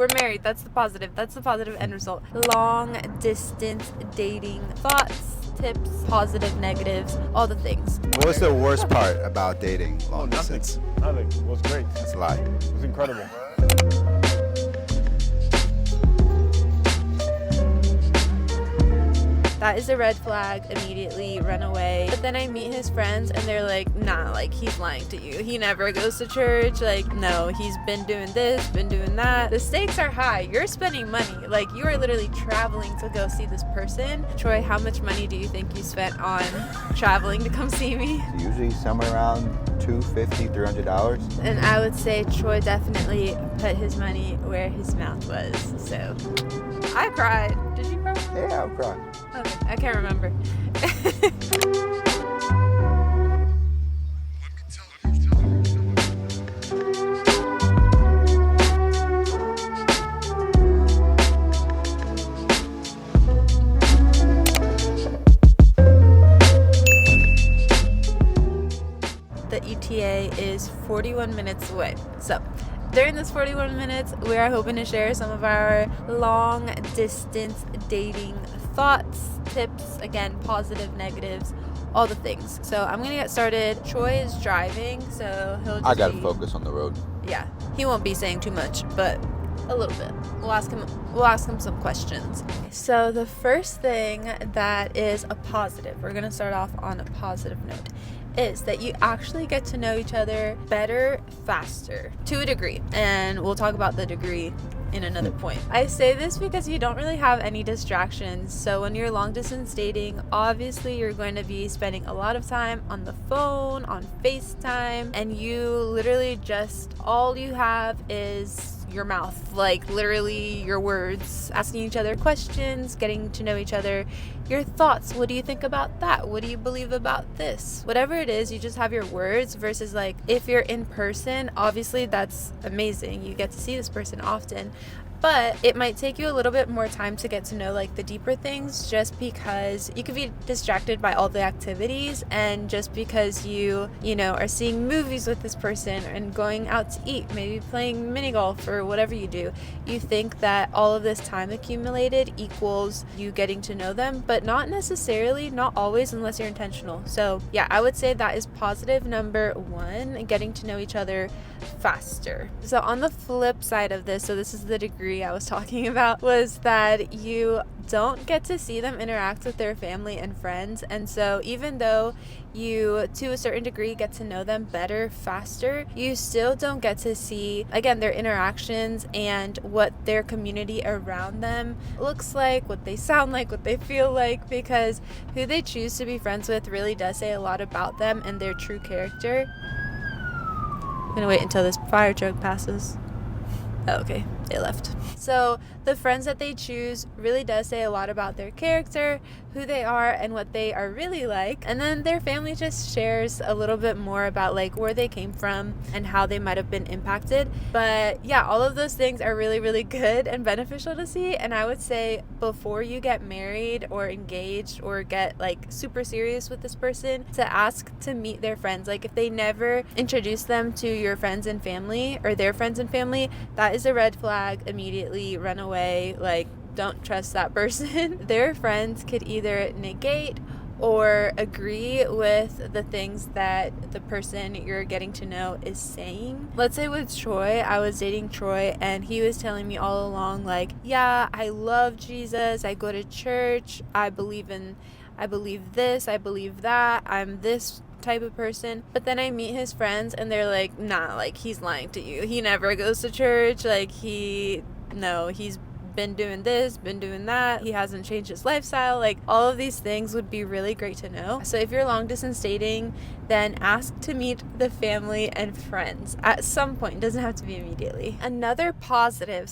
We're married. That's the positive. That's the positive end result. Long distance dating. Thoughts, tips, positive, negatives, all the things. What was the worst part about dating Oh, long nothing. distance? Nothing. It was great. That's a lie. It was incredible. That is a red flag. Immediately run away. But then I meet his friends and they're like, nah, like he's lying to you. He never goes to church. Like, no, he's been doing this, been doing that. The stakes are high. You're spending money. Like, you are literally traveling to go see this person. Troy, how much money do you think you spent on traveling to come see me? Usually somewhere around $250, $300. And I would say Troy definitely put his money where his mouth was. So I cried. Did you cry? Yeah, I'll cry. Okay, I can't remember. The ETA is 41 minutes away. So during this 41 minutes, we are hoping to share some of our long distance dating thoughts, tips, again, positive, negatives, all the things. So I'm gonna get started. Troy is driving, so he'll just I gotta focus on the road. Yeah, he won't be saying too much, but a little bit. We'll ask him some questions. So the first thing that is a positive, we're gonna start off on a positive note, is that you actually get to know each other better, faster, to a degree. And we'll talk about the degree in another point. I say this because you don't really have any distractions. So when you're long distance dating, obviously you're going to be spending a lot of time on the phone, on FaceTime, and you literally just, all you have is your mouth, like literally your words, asking each other questions, getting to know each other, your thoughts. What do you think about that? What do you believe about this? Whatever it is, you just have your words versus like if you're in person, obviously that's amazing. You get to see this person often. But it might take you a little bit more time to get to know like the deeper things, just because you could be distracted by all the activities, and just because you know, are seeing movies with this person and going out to eat, maybe playing mini golf or whatever you do, you think that all of this time accumulated equals you getting to know them, but not necessarily, not always, unless you're intentional. So yeah, I would say that is positive number one, getting to know each other faster. So on the flip side of this, so this is the degree I was talking about, was that you don't get to see them interact with their family and friends. And so even though you, to a certain degree, get to know them better, faster, you still don't get to see, again, their interactions and what their community around them looks like, what they sound like, what they feel like, because who they choose to be friends with really does say a lot about them and their true character. I'm gonna wait until this fire truck passes. Oh, okay, they left. So the friends that they choose really does say a lot about their character, who they are, and what they are really like. And then their family just shares a little bit more about like where they came from and how they might have been impacted. But yeah, all of those things are really, really good and beneficial to see. And I would say before you get married or engaged or get like super serious with this person, to ask to meet their friends. Like if they never introduce them to your friends and family or their friends and family, that is a red flag. Immediately run away. Like, don't trust that person. Their friends could either negate or agree with the things that the person you're getting to know is saying. Let's say with Troy, I was dating Troy and he was telling me all along like, yeah, I love Jesus, I go to church, I believe this, I believe that, I'm this type of person. But then I meet his friends and they're like, nah, like he's lying to you, he never goes to church, like he's been doing this, been doing that, he hasn't changed his lifestyle. Like all of these things would be really great to know. So if you're long distance dating, then ask to meet the family and friends at some point. It doesn't have to be immediately. Another positive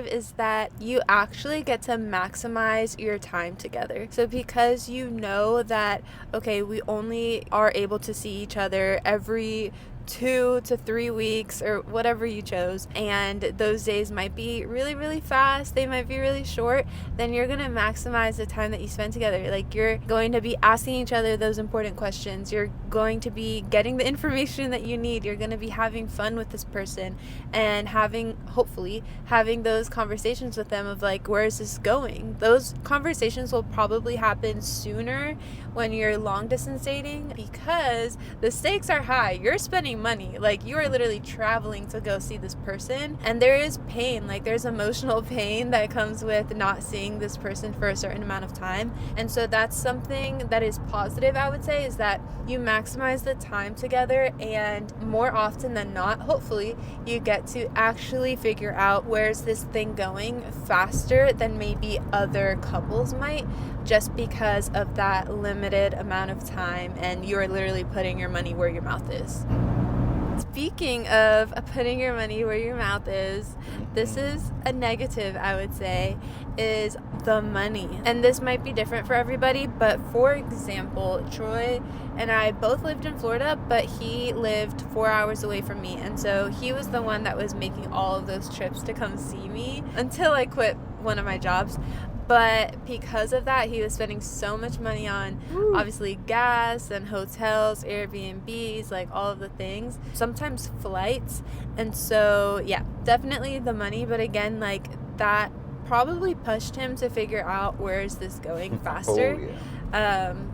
is that you actually get to maximize your time together. So because you know that, okay, we only are able to see each other every 2 to 3 weeks or whatever you chose, and those days might be really, really fast, they might be really short, then you're going to maximize the time that you spend together. Like, you're going to be asking each other those important questions. You're going to be getting the information that you need. You're going to be having fun with this person and hopefully having those conversations with them of like, where is this going? Those conversations will probably happen sooner when you're long distance dating, because the stakes are high. You're spending money. Like, you are literally traveling to go see this person, and there is pain. Like, there's emotional pain that comes with not seeing this person for a certain amount of time. And so that's something that is positive, I would say, is that you maximize the time together, and more often than not, hopefully, you get to actually figure out where's this thing going faster than maybe other couples might, just because of that limited amount of time, and you are literally putting your money where your mouth is. Speaking of putting your money where your mouth is, this is a negative, I would say, is the money. And this might be different for everybody, but for example, Troy and I both lived in Florida, but he lived 4 hours away from me. And so he was the one that was making all of those trips to come see me until I quit one of my jobs. But because of that, he was spending so much money on obviously gas and hotels, Airbnbs, like all of the things, sometimes flights. And so, yeah, definitely the money. But again, like, that probably pushed him to figure out, where is this going faster.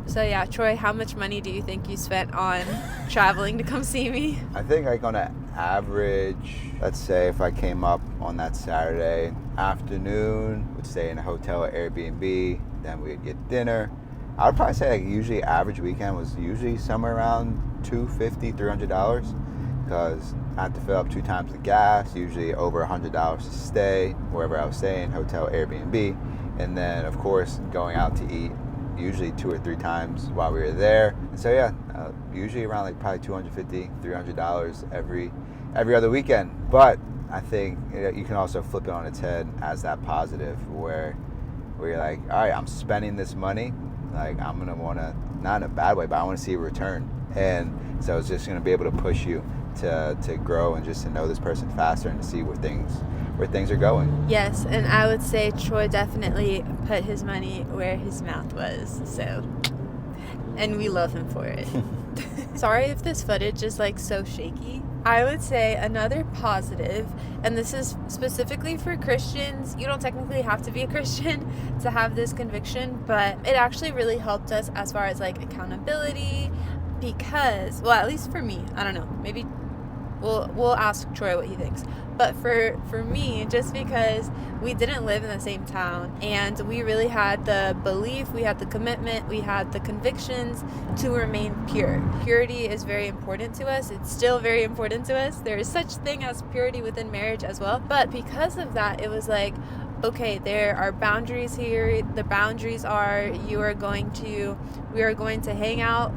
So yeah, Troy, how much money do you think you spent on traveling to come see me? I think like on an average, let's say if I came up on that Saturday afternoon, would stay in a hotel or Airbnb, then we'd get dinner. I would probably say like usually average weekend was usually somewhere around $250, $300, because I had to fill up 2 times the gas, usually over $100 to stay wherever I was staying, hotel, Airbnb, and then of course going out to eat usually 2 or 3 times while we were there. And so yeah, usually around like probably $250, $300 every other weekend. But I think you can also flip it on its head as that positive, where you're like, all right, I'm spending this money, like I'm gonna want to, not in a bad way, but I want to see a return. And so it's just gonna be able to push you to grow and just to know this person faster and to see where things are going. Yes, and I would say Troy definitely put his money where his mouth was. So, and we love him for it. Sorry if this footage is like so shaky. I would say another positive, and this is specifically for Christians. You don't technically have to be a Christian to have this conviction, but it actually really helped us as far as like accountability, because, well, at least for me, I don't know, maybe we'll ask Troy what he thinks. But for me, just because we didn't live in the same town, and we really had the belief, we had the commitment, we had the convictions to remain pure. Purity is very important to us. It's still very important to us. There is such thing as purity within marriage as well. But because of that, it was like, okay, there are boundaries here. The boundaries are we are going to hang out,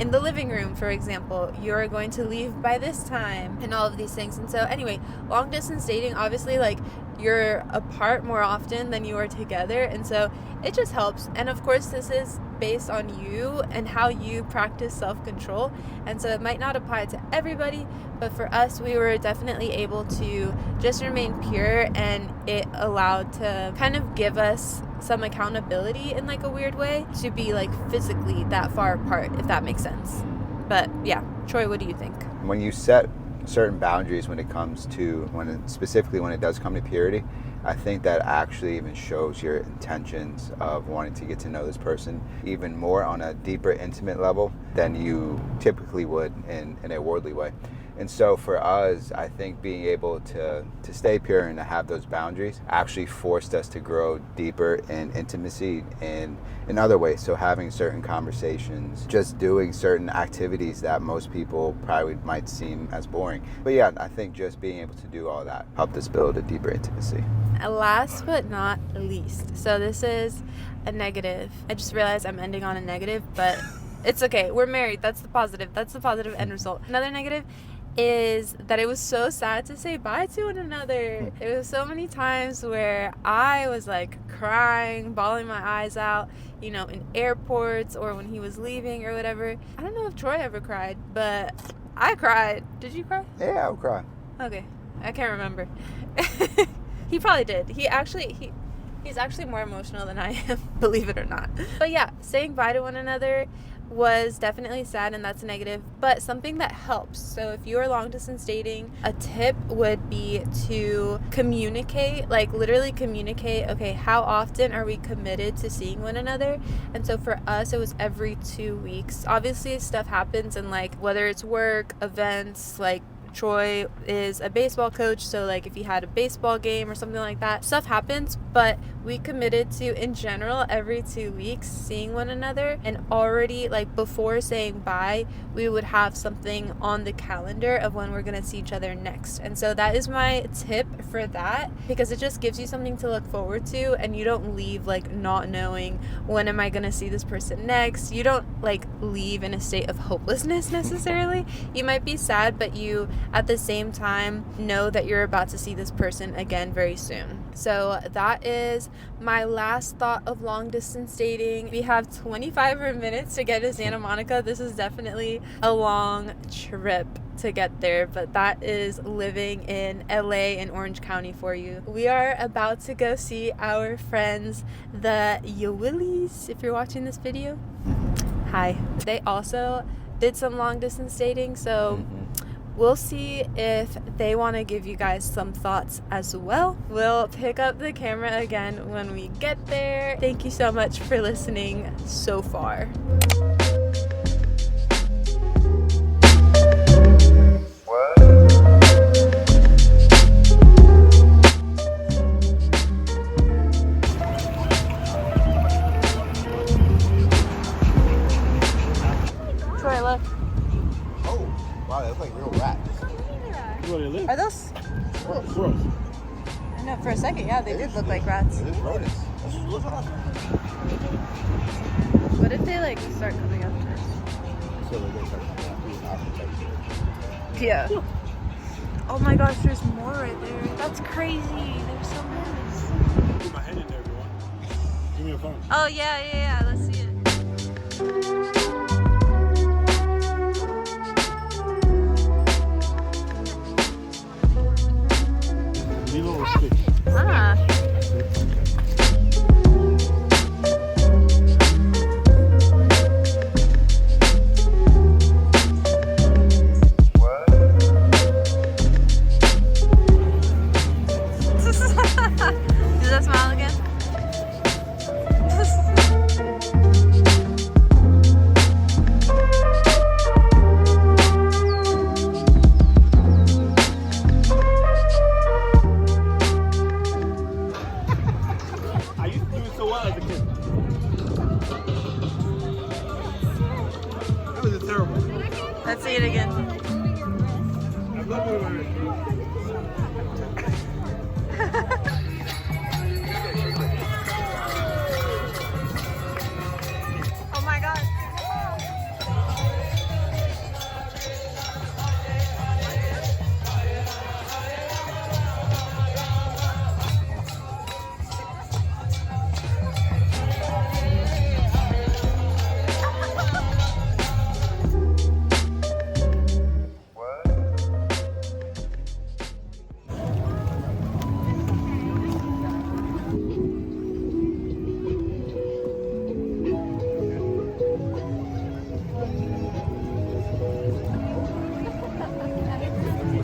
in the living room, for example. You're going to leave by this time, and all of these things. And so anyway, long distance dating, obviously, like, you're apart more often than you are together, and so it just helps. And of course, this is based on you and how you practice self-control, and so it might not apply to everybody, but for us, we were definitely able to just remain pure, and it allowed to kind of give us some accountability in like a weird way to be like physically that far apart, if that makes sense. But yeah, Troy, what do you think? When you set certain boundaries when it comes to, specifically when it does come to purity, I think that actually even shows your intentions of wanting to get to know this person even more on a deeper, intimate level than you typically would in a worldly way. And so for us, I think being able to stay pure and to have those boundaries actually forced us to grow deeper in intimacy and in other ways. So having certain conversations, just doing certain activities that most people probably might seem as boring. But yeah, I think just being able to do all that helped us build a deeper intimacy. Last but not least, so this is a negative. I just realized I'm ending on a negative, but it's okay. We're married. That's the positive. That's the positive end result. Another negative is that it was so sad to say bye to one another. There was so many times where I was like crying, bawling my eyes out, in airports or when he was leaving or whatever. I don't know if Troy ever cried, but I cried. Did you cry? Yeah, I would cry. Okay, I can't remember. He probably did. He's actually more emotional than I am, believe it or not. But yeah, saying bye to one another was definitely sad, and that's a negative, but something that helps. So if you are long distance dating, a tip would be to communicate, like literally communicate, okay, how often are we committed to seeing one another? And so for us, it was every 2 weeks. Obviously stuff happens, and like whether it's work, events, like Troy is a baseball coach, so like if he had a baseball game or something like that, stuff happens, but we committed to, in general, every 2 weeks seeing one another, and already like before saying bye, we would have something on the calendar of when we're gonna see each other next. And so that is my tip for that, because it just gives you something to look forward to, and you don't leave like not knowing when am I gonna see this person next. You don't like leave in a state of hopelessness necessarily. You might be sad, but you at the same time know that you're about to see this person again very soon. So that is my last thought of long distance dating. We have 25 more minutes to get to Santa Monica. This is definitely a long trip to get there, but that is living in LA and Orange County for you. We are about to go see our friends, the Yawillies, if you're watching this video. Hi. They also did some long distance dating, so we'll see if they want to give you guys some thoughts as well. We'll pick up the camera again when we get there. Thank you so much for listening so far. Troy, look. Wow, they look like real rats. Where they live? Are those? Squirrels. I know, for a second, yeah, they did look like rats. They're just rodents. What if they like start coming up to us? So they start being architecture. Yeah. Oh my gosh, there's more right there. That's crazy. There's so many. Put my head in there if you want. Give me a phone. Oh yeah. Let's see it. Lilo or Stitch? Ah. Does that smile again? I used to do it so well as a kid. That was terrible. Let's see it again. I love it. Oh my god.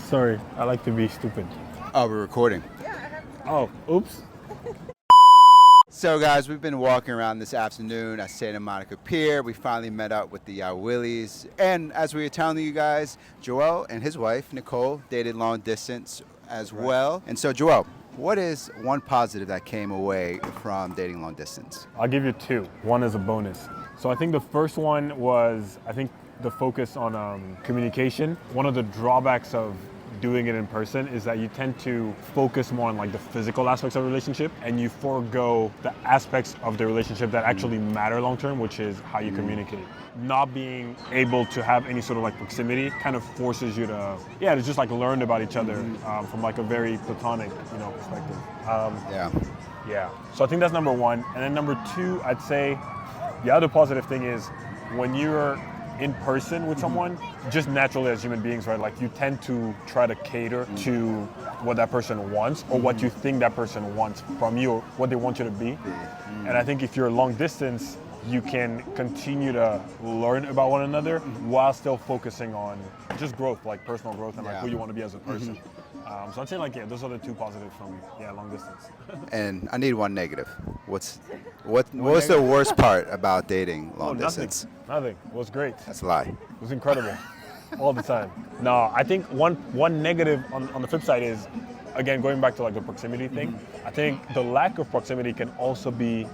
Sorry, I like to be stupid. Oh, we're recording. Oh, oops. So guys, we've been walking around this afternoon at Santa Monica Pier. We finally met up with the Yawillies. And as we were telling you guys, Joel and his wife, Nicole, dated long distance as well. And so Joel, what is one positive that came away from dating long distance? I'll give you two. One is a bonus. So I think the first one was, the focus on communication. One of the drawbacks of doing it in person is that you tend to focus more on like the physical aspects of a relationship, and you forego the aspects of the relationship that actually matter long term, which is how you communicate. Not being able to have any sort of like proximity kind of forces you to just like learn about each other from like a very platonic, perspective. Yeah. So I think that's number one. And then number two, I'd say the other positive thing is when you're in person with someone, just naturally as human beings, right? Like you tend to try to cater to what that person wants or what you think that person wants from you or what they want you to be. And I think if you're long distance, you can continue to learn about one another while still focusing on just growth, like personal growth and like who you want to be as a person. So I'd say like, yeah, those are the two positives from long distance. And I need one negative. What's the worst part about dating long distance? Nothing. It was great. That's a lie. It was incredible. All the time. No, I think one negative on the flip side is, again, going back to like the proximity thing, I think the lack of proximity can also be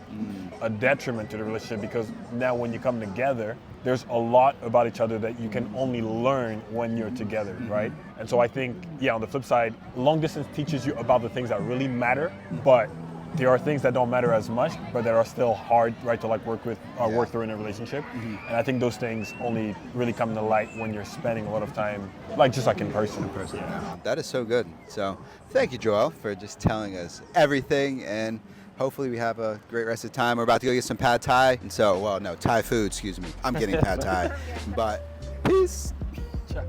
a detriment to the relationship, because now when you come together, there's a lot about each other that you can only learn when you're together, right? And so I think, on the flip side, long distance teaches you about the things that really matter, but there are things that don't matter as much, but that are still hard, right, to like work through in a relationship. And I think those things only really come to light when you're spending a lot of time, just in person. Yeah. That is so good. So thank you, Joel, for just telling us everything, and hopefully we have a great rest of the time. We're about to go get some pad thai. And so, Thai food, excuse me. I'm getting pad thai. But peace. Ciao.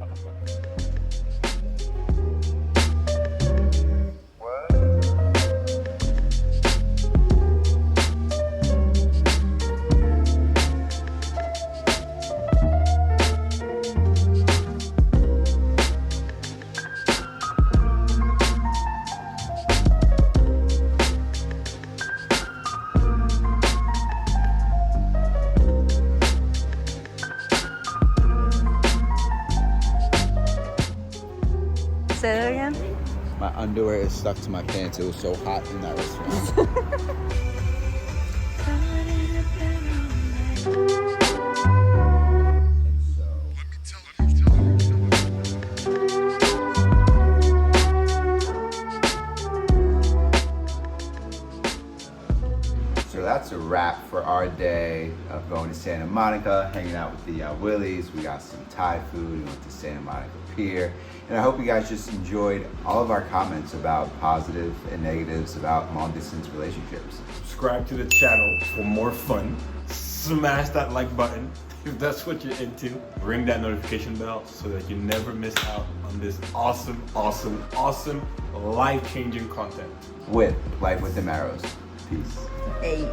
Say that again? My underwear is stuck to my pants. It was so hot in that restaurant. So that's a wrap for our day of going to Santa Monica, hanging out with the Willies. We got some Thai food. We went to Santa Monica Pier. And I hope you guys just enjoyed all of our comments about positive and negatives about long distance relationships. Subscribe to the channel for more fun. Smash that like button if that's what you're into. Ring that notification bell so that you never miss out on this awesome, life-changing content. With Life with the Marrows. Peace. Hey.